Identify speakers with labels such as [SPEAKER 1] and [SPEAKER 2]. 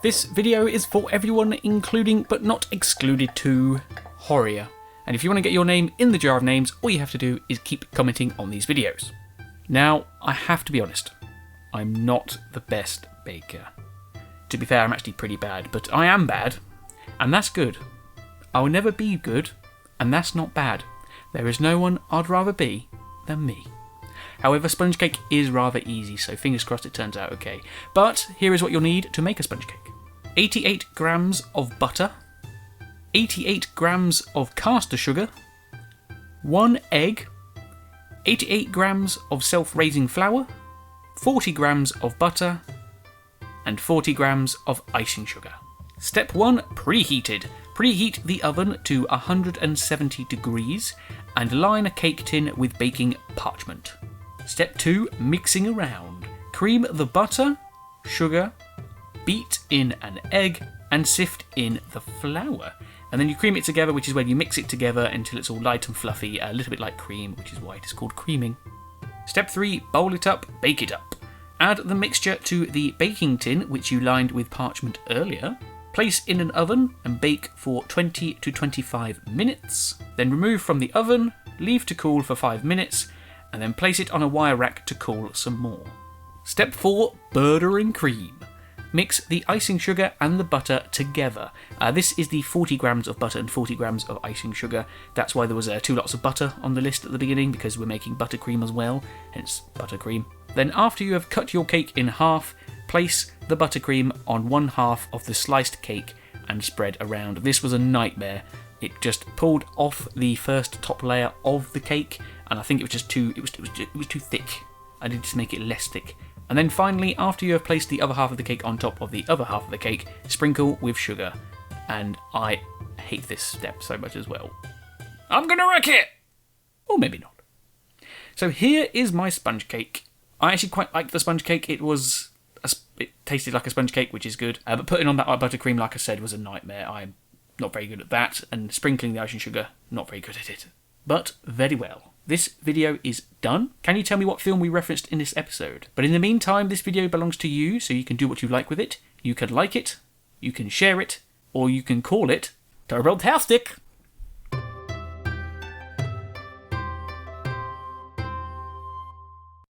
[SPEAKER 1] This video is for everyone, including but not excluded to Horia. And if you want to get your name in the jar of names, all you have to do is keep commenting on these videos. Now, I have to be honest, I'm not the best baker. To be fair, I'm actually pretty bad, but I am bad, and that's good. I will never be good, and that's not bad. There is no one I'd rather be than me. However, sponge cake is rather easy, so fingers crossed it turns out okay. But here is what you'll need to make a sponge cake. 88 grams of butter, 88 grams of caster sugar, 1 egg, 88 grams of self-raising flour, 40 grams of butter, and 40 grams of icing sugar. Step 1, preheated. Preheat the oven to 170 degrees and line a cake tin with baking parchment. Step 2, mixing around. Cream the butter, sugar, beat in an egg, and sift in the flour. And then you cream it together, which is when you mix it together until it's all light and fluffy, a little bit like cream, which is why it is called creaming. Step 3, bowl it up, bake it up. Add the mixture to the baking tin, which you lined with parchment earlier. Place in an oven and bake for 20 to 25 minutes. Then remove from the oven, leave to cool for 5 minutes, and then place it on a wire rack to cool some more. Step 4, butter and cream. Mix the icing sugar and the butter together. This is the 40 grams of butter and 40 grams of icing sugar. That's why there was 2 lots of butter on the list at the beginning, because we're making buttercream as well, hence buttercream. Then after you have cut your cake in half, place the buttercream on one half of the sliced cake and spread around. This was a nightmare. It just pulled off the first top layer of the cake, and I think it was just too thick. I needed to make it less thick. And then finally, after you have placed the other half of the cake on top of the other half of the cake, sprinkle with sugar. And I hate this step so much as well. I'm gonna wreck it! Or maybe not. So here is my sponge cake. I actually quite liked the sponge cake. It tasted like a sponge cake, which is good. But putting on that buttercream, like I said, was a nightmare. I'm not very good at that. And sprinkling the icing sugar, not very good at it. But very well. This video is done. Can you tell me what film we referenced in this episode? But in the meantime, this video belongs to you, so you can do what you like with it. You can like it, you can share it, or you can call it Turbo-tastic.